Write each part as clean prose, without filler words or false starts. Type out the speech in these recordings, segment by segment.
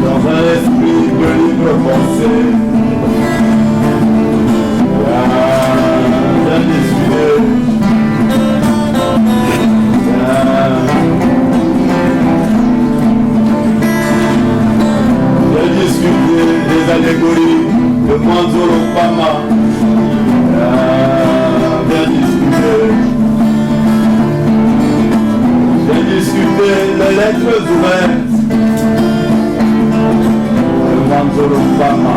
Dans un esprit de libre pensée, bien discuter, bien discuter des allégories de Manzolo Pama, bien discuter les lettres ouvertes de Manzolo Pama.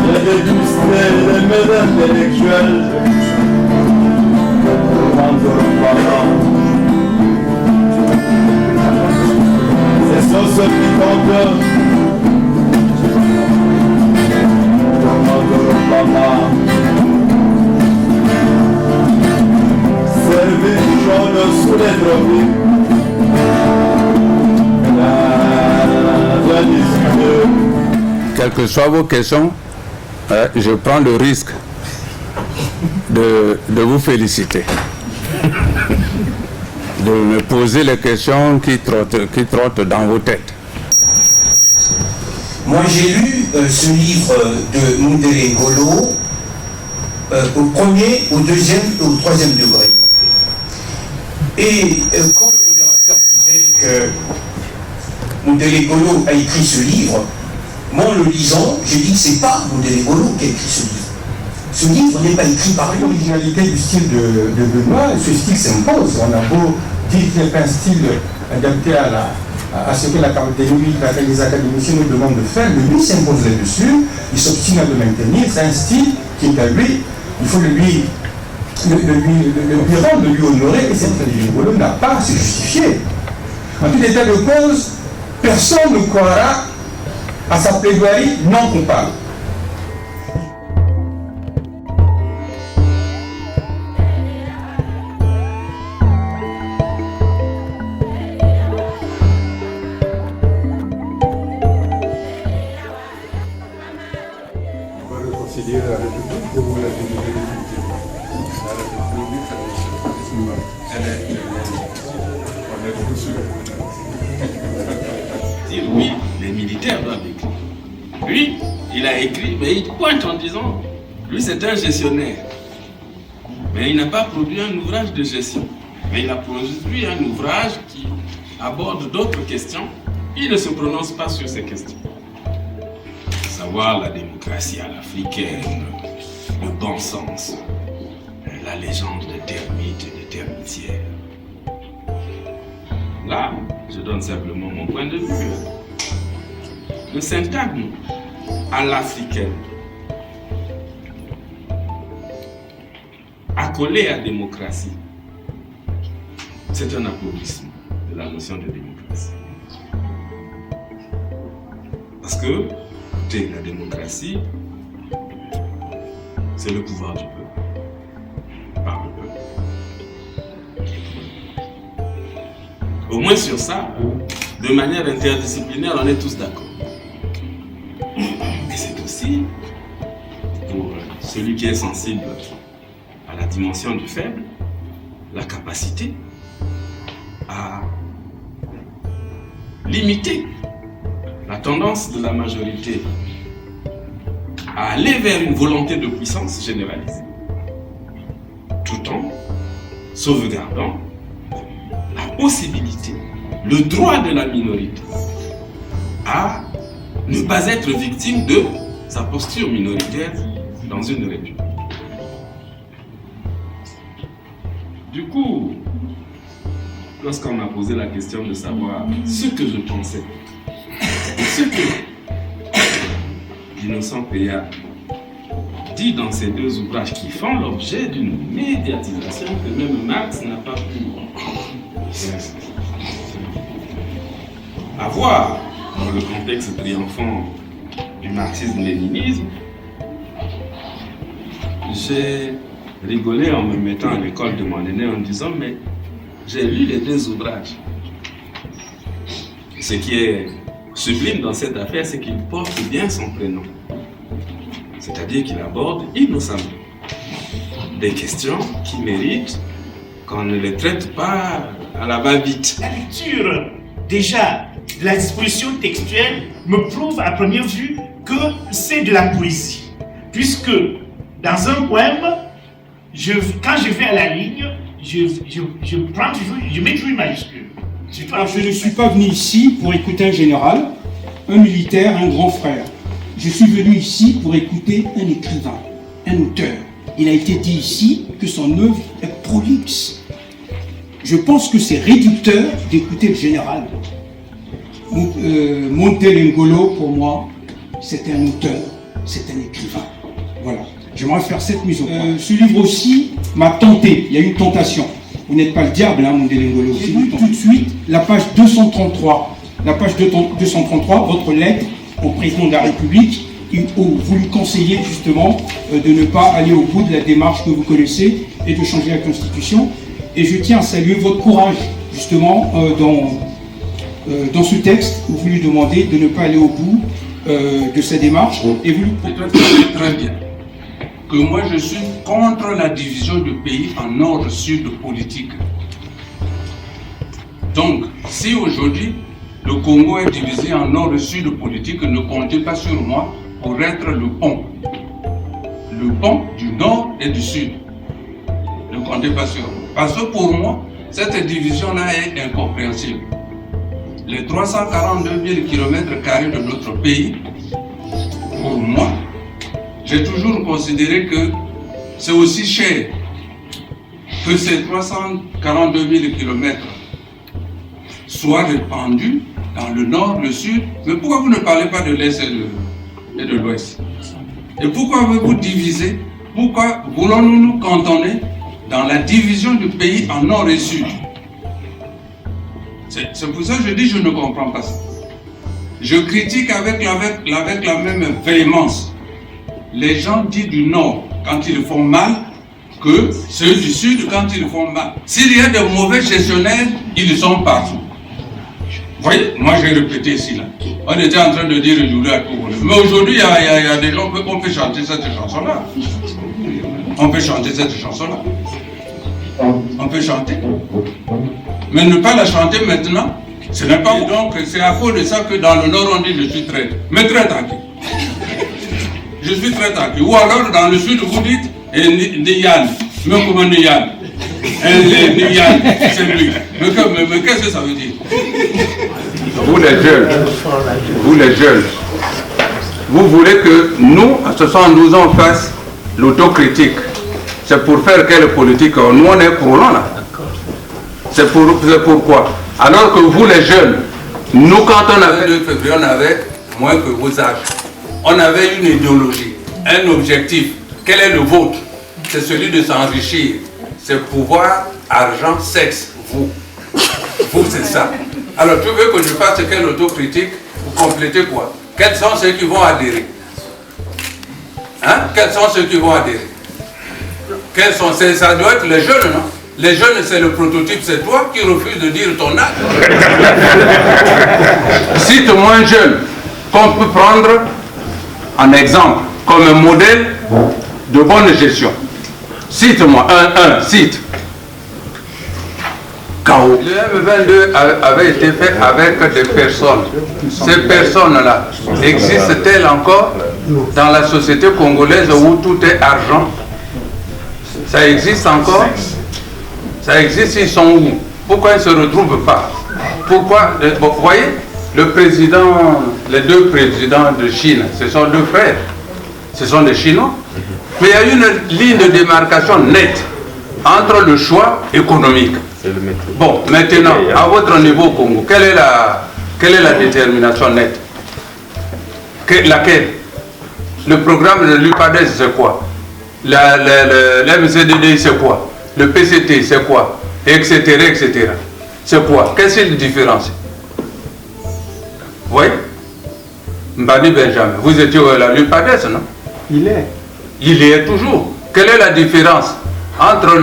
J'ai dégusté les mets intellectuels de Manzolo Pama. Ces sauces piquantes servi jaune sous les tropiques, quelles que soient vos questions, je prends le risque de vous féliciter, de me poser les questions qui trottent dans vos têtes. Moi j'ai lu ce livre de Mundele Golo au premier, au deuxième et au troisième degré. Et quand le modérateur disait que Mundele Golo a écrit ce livre, moi en le lisant, j'ai dit que c'est pas Mundele Golo qui a écrit ce livre. Ce livre n'est pas écrit par lui. L'originalité du style de Benoît, ce style s'impose. On a beau dire qu'il n'est pas un style adapté à ce que les académiciens nous demandent de faire, mais lui s'impose là-dessus, il s'obstine à le maintenir, c'est un style qui est à lui, il faut le lui rendre, lui honorer, et cette religion n'a pas à se justifier. En tout état de cause, personne ne croira à sa plaidoirie non coupable. Oui, les militaires doivent écrire. Lui, il a écrit, mais il pointe en disant, lui c'est un gestionnaire. Mais il n'a pas produit un ouvrage de gestion. Mais il a produit un ouvrage qui aborde d'autres questions. Il ne se prononce pas sur ces questions. Savoir la démocratie à l'africaine, le bon sens, la légende des termites et des termitières. Là, je donne simplement mon point de vue. Le syntagme à l'africaine, accolé à démocratie, c'est un applaudissement de la notion de démocratie. Parce que, écoutez, la démocratie, c'est le pouvoir du peuple, par le peuple. Au moins sur ça, de manière interdisciplinaire, on est tous d'accord. Et c'est aussi, pour celui qui est sensible à la dimension du faible, la capacité à limiter la tendance de la majorité à aller vers une volonté de puissance généralisée, tout en sauvegardant la possibilité, le droit de la minorité à ne pas être victime de sa posture minoritaire dans une république. Du coup, lorsqu'on m'a posé la question de savoir ce que je pensais, ce que Innocent Paya dit dans ces deux ouvrages qui font l'objet d'une médiatisation que même Marx n'a pas pu avoir dans le contexte triomphant du marxisme-léninisme. J'ai rigolé en me mettant à l'école de mon aîné en disant mais j'ai lu les deux ouvrages. Ce qui est sublime dans cette affaire, c'est qu'il porte bien son prénom. C'est-à-dire qu'il aborde innocemment des questions qui méritent qu'on ne les traite pas à la va-vite. La lecture, déjà, de la disposition textuelle me prouve à première vue que c'est de la poésie. Puisque dans un poème, quand je vais à la ligne, je prends toujours, je mets toujours une majuscule. Alors, je ne suis pas venu ici pour écouter un général, un militaire, un grand frère. Je suis venu ici pour écouter un écrivain, un auteur. Il a été dit ici que son œuvre est prolixe. Je pense que c'est réducteur d'écouter le général. Montel Ngolo, pour moi, c'est un auteur, c'est un écrivain. Voilà. J'aimerais faire cette mise au point. Ce livre aussi m'a tenté. Il y a une tentation. Vous n'êtes pas le diable, hein, Montel Ngolo. J'ai lu tout de suite la page 233. La page 233, votre lettre au président de la République, où vous lui conseillez justement de ne pas aller au bout de la démarche que vous connaissez et de changer la Constitution. Et je tiens à saluer votre courage, justement, dans ce texte où vous lui demandez de ne pas aller au bout de sa démarche. Et vous lui proposez très bien que moi je suis contre la division du pays en nord-sud politique. Donc, si aujourd'hui le Congo est divisé en nord-sud politique, ne comptez pas sur moi pour être le pont du nord et du sud. Ne comptez pas sur moi. Parce que pour moi, cette division-là est incompréhensible. Les 342 000 km² de notre pays, pour moi, j'ai toujours considéré que c'est aussi cher que ces 342 000 km soient répandus dans le nord, le sud. Mais pourquoi vous ne parlez pas de l'est et de l'ouest? Et pourquoi avez-vous divisé? Pourquoi voulons-nous nous cantonner dans la division du pays en nord et sud? C'est pour ça que je dis que je ne comprends pas ça. Je critique avec la même véhémence les gens dits du nord quand ils font mal que ceux du sud quand ils font mal. S'il y a de mauvais gestionnaires, ils sont partout. Vous voyez, moi j'ai répété ici là. On était en train de dire Julie à tout. Mais aujourd'hui, il y a des gens qui peut chanter cette chanson-là. On peut chanter cette chanson-là. On peut chanter. Mais ne pas la chanter maintenant, ce n'est pas bon. Donc c'est à cause de ça que dans le nord on dit je suis traître. Mais traître à qui? Je suis traître à qui? Ou alors dans le sud vous dites Niyan. Mais comment Niyan? Niyan, c'est lui. Mais qu'est-ce que ça veut dire? Vous les jeunes, vous voulez que nous, à 72 ans, on fasse l'autocritique. C'est pour faire quelle politique? Nous, on est colons là. C'est pourquoi. Alors que vous, les jeunes, nous, quand on avait le 2 février, on avait moins que vos âges. On avait une idéologie, un objectif. Quel est le vôtre? C'est celui de s'enrichir. C'est pouvoir, argent, sexe. Vous, c'est ça. Alors, tu veux que je fasse quelle autocritique pour compléter quoi? Quels sont ceux qui vont adhérer? Hein? Quels sont ceux qui vont adhérer? Quels sont ces... Ça doit être les jeunes, non? Les jeunes, c'est le prototype, c'est toi qui refuses de dire ton âge. Cite-moi un jeune qu'on peut prendre en exemple, comme un modèle de bonne gestion. Cite-moi, cite. KO. Le M22 avait été fait avec des personnes. Ces personnes-là, existent-elles encore dans la société congolaise où tout est argent? Ça existe encore? Ça existe, ils sont où? Pourquoi ils ne se retrouvent pas? Pourquoi? Vous voyez, les deux présidents de Chine, ce sont deux frères. Ce sont des Chinois. Mais il y a une ligne de démarcation nette entre le choix économique Bon, maintenant, à votre niveau au Congo, quelle est la détermination nette? Laquelle? Le programme de l'UPADES, c'est quoi? l'MCDD, c'est quoi? Le PCT, c'est quoi? Etc. etc. C'est quoi? Qu'est-ce qu'il différencie? Oui? Mbani Benjamin, vous étiez à la l'UPADES, non? Il est. Il y est toujours. Quelle est la différence entre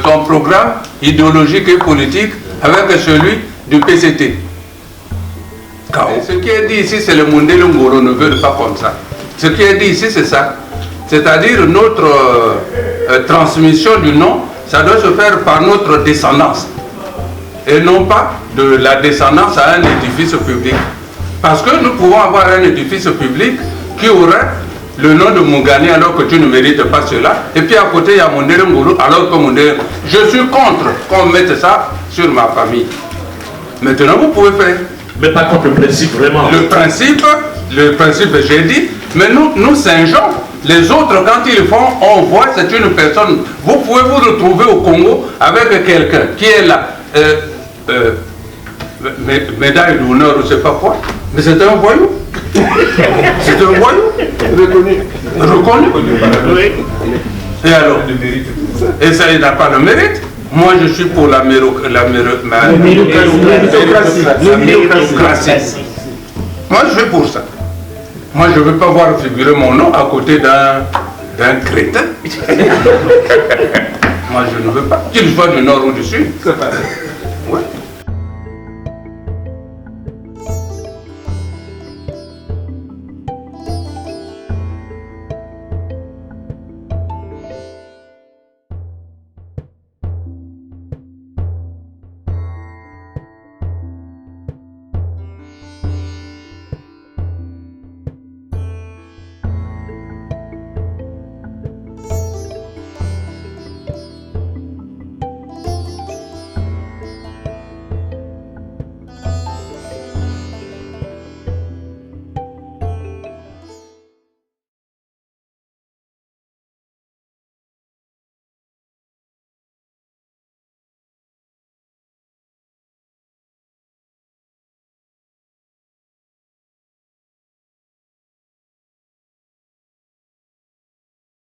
ton programme idéologique et politique avec celui du PCT? Ce qui est dit ici, c'est le Mundele Ngolo ne veut pas comme ça. Ce qui est dit ici, c'est ça. C'est-à-dire notre transmission du nom, ça doit se faire par notre descendance. Et non pas de la descendance à un édifice public. Parce que nous pouvons avoir un édifice public qui aurait le nom de Mungani alors que tu ne mérites pas cela. Et puis à côté, il y a Mundele Ngolo alors que Mundele... Je suis contre qu'on mette ça sur ma famille. Maintenant, vous pouvez faire. Mais pas contre le principe, vraiment. Le principe, j'ai dit, mais nous singeons. Les autres, quand ils font, on voit, c'est une personne. Vous pouvez vous retrouver au Congo avec quelqu'un qui est là, médaille d'honneur, je ne sais pas quoi, mais c'est un voyou. C'est un voyou. Reconnu. Et alors? Et ça, il n'a pas le mérite. Moi, je suis pour la méritocratie. Moi, je suis pour ça. Moi, je ne veux pas voir figurer mon nom à côté d'un crétin. Moi, je ne veux pas. Qu'il soit du nord ou du sud.